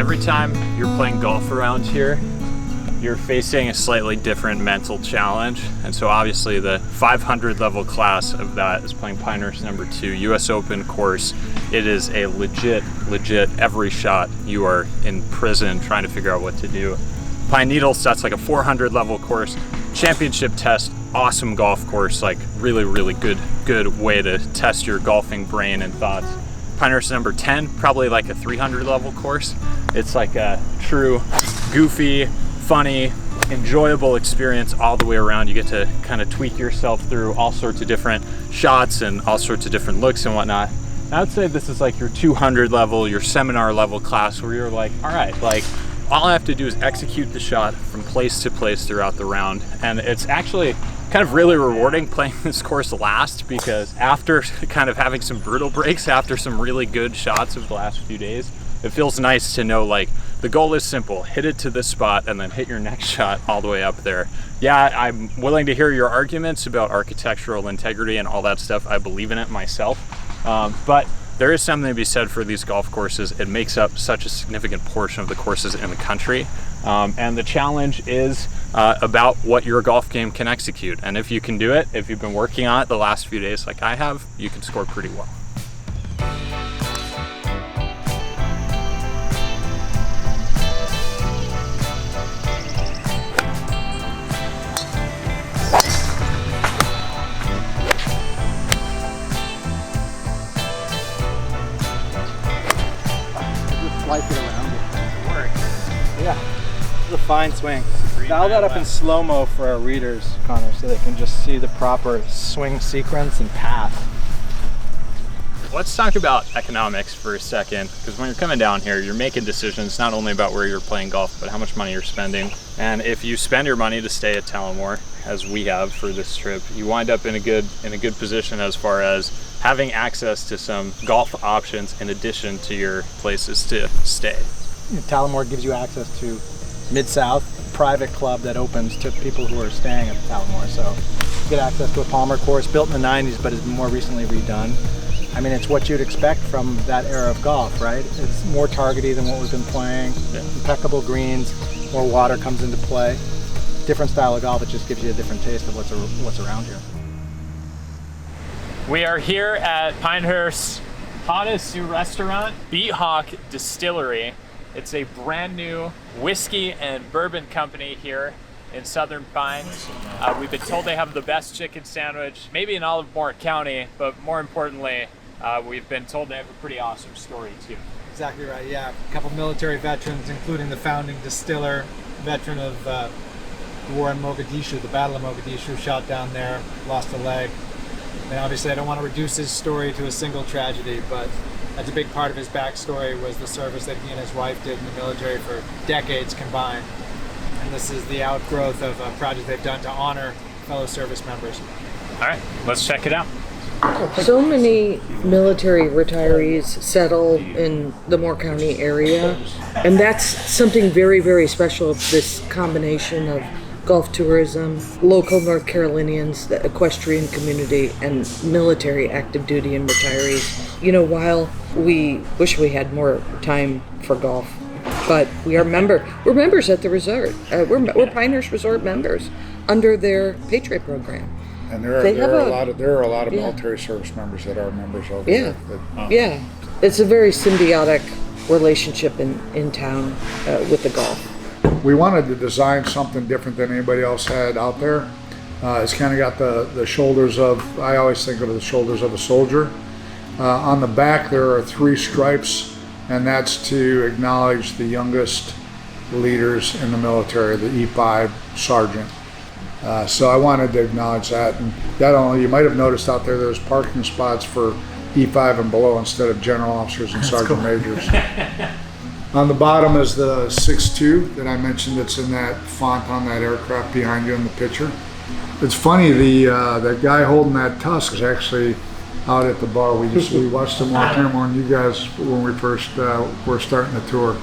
every time you're playing golf around here, you're facing a slightly different mental challenge. And so obviously the 500 level class of that is playing Pinehurst number 2 US Open course. It is a legit every shot you are in prison trying to figure out what to do. Pine Needles, that's like a 400 level course, championship test, awesome golf course, like really good way to test your golfing brain and thoughts. Pinehurst number 10, probably like a 300 level course. It's like a true goofy, funny, enjoyable experience all the way around. You get to kind of tweak yourself through all sorts of different shots and all sorts of different looks and whatnot. I would say this is like your 200 level, your seminar level class where you're like, all right, like all I have to do is execute the shot from place to place throughout the round. And it's actually kind of really rewarding playing this course last, because after kind of having some brutal breaks, after some really good shots of the last few days, it feels nice to know like the goal is simple: hit it to this spot and then hit your next shot all the way up there. Yeah, I'm willing to hear your arguments about architectural integrity and all that stuff. I believe in it myself. But there is something to be said for these golf courses. It makes up such a significant portion of the courses in the country. And the challenge is about what your golf game can execute. And if you can do it, if you've been working on it the last few days like I have, you can score pretty well. Like it around it. Work. Yeah, it's a fine swing. Dial that up in slow-mo for our readers, Connor, so they can just see the proper swing sequence and path. Let's talk about economics for a second, because when you're coming down here, you're making decisions not only about where you're playing golf, but how much money you're spending. And if you spend your money to stay at Tullamore, as we have for this trip, you wind up in a good position as far as having access to some golf options in addition to your places to stay. Tullamore gives you access to Mid-South, a private club that opens to people who are staying at Tullamore. So you get access to a Palmer course built in the 90s, but is more recently redone. I mean, it's what you'd expect from that era of golf, right? It's more targety than what we've been playing. Yeah. Impeccable greens, more water comes into play. Different style of golf, it just gives you a different taste of what's around here. We are here at Pinehurst's hottest new restaurant, Beat Hawk Distillery. It's a brand new whiskey and bourbon company here in Southern Pines. We've been told they have the best chicken sandwich, maybe in all of Warren County, but more importantly, we've been told they have a pretty awesome story too. Exactly right, yeah. A couple military veterans, including the founding distiller, veteran of the war in Mogadishu, the Battle of Mogadishu, shot down there, lost a leg. And obviously I don't want to reduce his story to a single tragedy, but that's a big part of his backstory was the service that he and his wife did in the military for decades combined. And this is the outgrowth of a project they've done to honor fellow service members. All right, let's check it out. So many military retirees settle in the Moore County area, and that's something very special of this combination of golf tourism, local North Carolinians, the equestrian community, and military active duty and retirees. You know, while we wish we had more time for golf, but we're members at the resort. We're Pinehurst Resort members under their Patriot program. And there are a lot of military service members that are members over there. Yeah, it's a very symbiotic relationship in town with the golf. We wanted to design something different than anybody else had out there. It's kind of got the shoulders of, I always think of the shoulders of a soldier. On the back there are 3 stripes, and that's to acknowledge the youngest leaders in the military, the E5 sergeant. So I wanted to acknowledge that. And that only, you might have noticed out there's parking spots for E5 and below instead of general officers and sergeant majors. On the bottom is the 6'2" that I mentioned that's in that font on that aircraft behind you in the picture. It's funny, that guy holding that tusk is actually out at the bar. We watched him walk in on you guys when we first were starting the tour.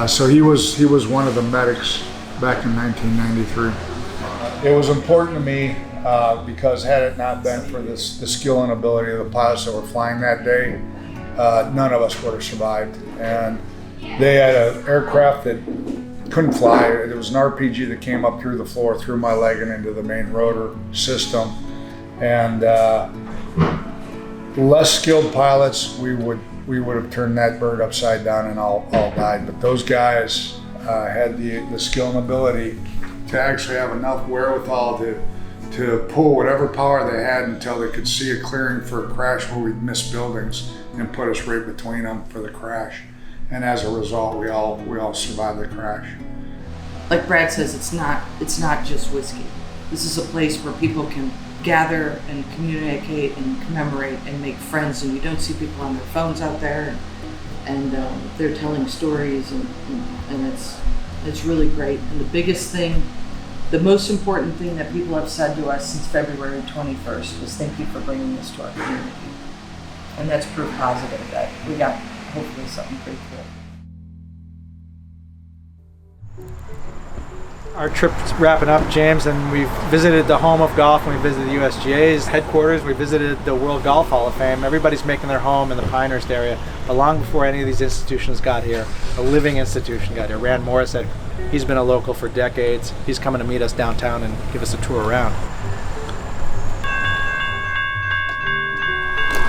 So he was one of the medics back in 1993. It was important to me because had it not been for the skill and ability of the pilots that were flying that day, none of us would have survived. And They had an aircraft that couldn't fly. It was an RPG that came up through the floor, through my leg and into the main rotor system. And less skilled pilots, we would have turned that bird upside down and all died. But those guys had the skill and ability to actually have enough wherewithal to pull whatever power they had until they could see a clearing for a crash where we'd miss buildings and put us right between them for the crash. And as a result, we all survived the crash. Like Brad says, it's not just whiskey. This is a place where people can gather and communicate and commemorate and make friends, and you don't see people on their phones out there, and they're telling stories, and it's really great. And the biggest thing, the most important thing that people have said to us since February 21st was thank you for bringing this to our community. And that's proof positive that we got hopefully something pretty cool. Our trip's wrapping up, James, and we've visited the home of golf, and we visited the USGA's headquarters, we visited the World Golf Hall of Fame. Everybody's making their home in the Pinehurst area. But long before any of these institutions got here, a living institution got here. Rand Morris said he's been a local for decades. He's coming to meet us downtown and give us a tour around.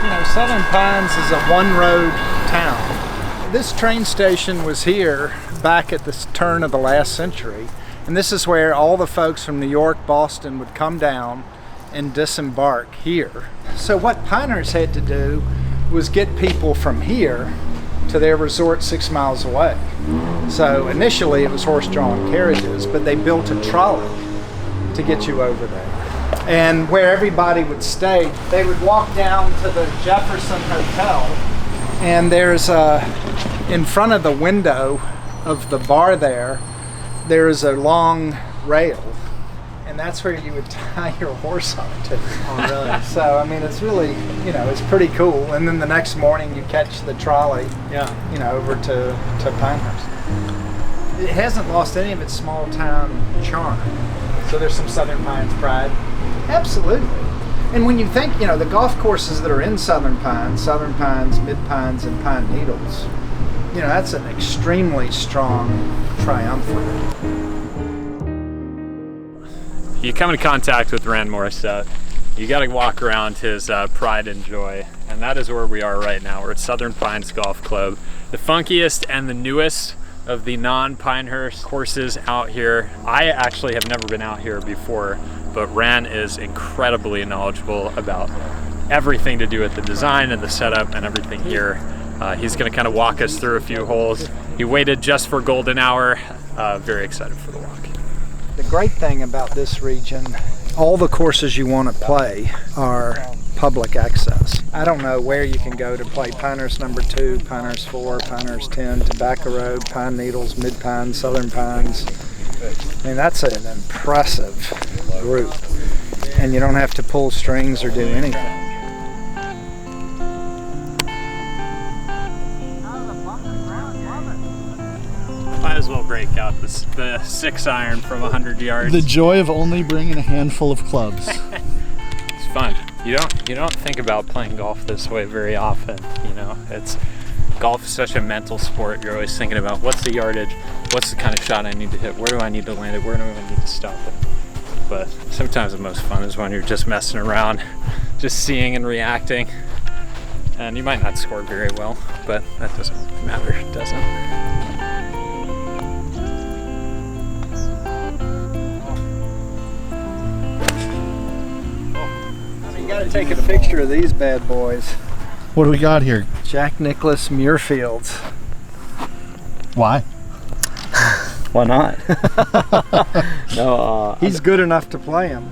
You know, Southern Pines is a one-road town. This train station was here back at the turn of the last century. And this is where all the folks from New York, Boston would come down and disembark here. So what Pinehurst had to do was get people from here to their resort 6 miles away. So initially it was horse-drawn carriages, but they built a trolley to get you over there. And where everybody would stay, they would walk down to the Jefferson Hotel, and there's in front of the window of the bar there's a long rail, and that's where you would tie your horse onto. Oh, really? So, I mean, it's really, you know, it's pretty cool. And then the next morning you catch the trolley, Yeah. you know, over to Pinehurst. It hasn't lost any of its small town charm. So there's some Southern Pines pride. Absolutely. And when you think, you know, the golf courses that are in Southern Pines, Mid Pines, and Pine Needles, you know, that's an extremely strong triumvirate. You come in contact with Rand Morissette, you got to walk around his pride and joy, and that is where we are right now. We're at Southern Pines Golf Club, the funkiest and the newest of the non-Pinehurst courses out here. I actually have never been out here before, but Rand is incredibly knowledgeable about everything to do with the design and the setup and everything here. He's going to kind of walk us through a few holes. He waited just for golden hour. Very excited for the walk. The great thing about this region, all the courses you want to play are public access. I don't know where you can go to play Pinehurst number 2, Pinehurst 4, Pinehurst 10, Tobacco Road, Pine Needles, Mid Pines, Southern Pines. I mean, that's an impressive group. And you don't have to pull strings or do anything. Might as well break out the 6-iron from 100 yards. The joy of only bringing a handful of clubs. It's fun. You don't think about playing golf this way very often. You know, golf is such a mental sport. You're always thinking about what's the yardage, what's the kind of shot I need to hit, where do I need to land it, where do I need to stop it. But sometimes the most fun is when you're just messing around, just seeing and reacting. And you might not score very well, but that doesn't matter, does it? You got to take a picture of these bad boys. What do we got here? Jack Nicklaus Muirfields. Why? Why not? No, He's good enough to play him.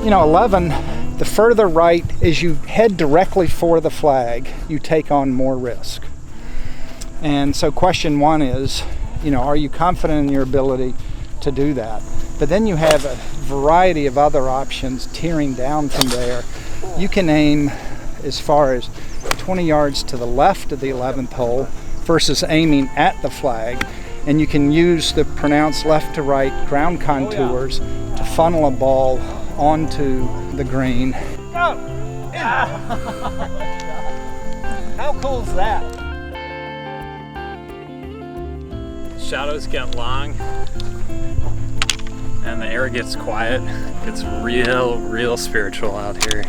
You know, 11, the further right, as you head directly for the flag, you take on more risk. And so question 1 is, you know, are you confident in your ability to do that? But then you have a variety of other options tearing down from there. You can aim as far as 20 yards to the left of the 11th hole versus aiming at the flag. And you can use the pronounced left to right ground contours to funnel a ball onto the green. Oh! How cool is that? Shadows get long and the air gets quiet. It's real spiritual out here.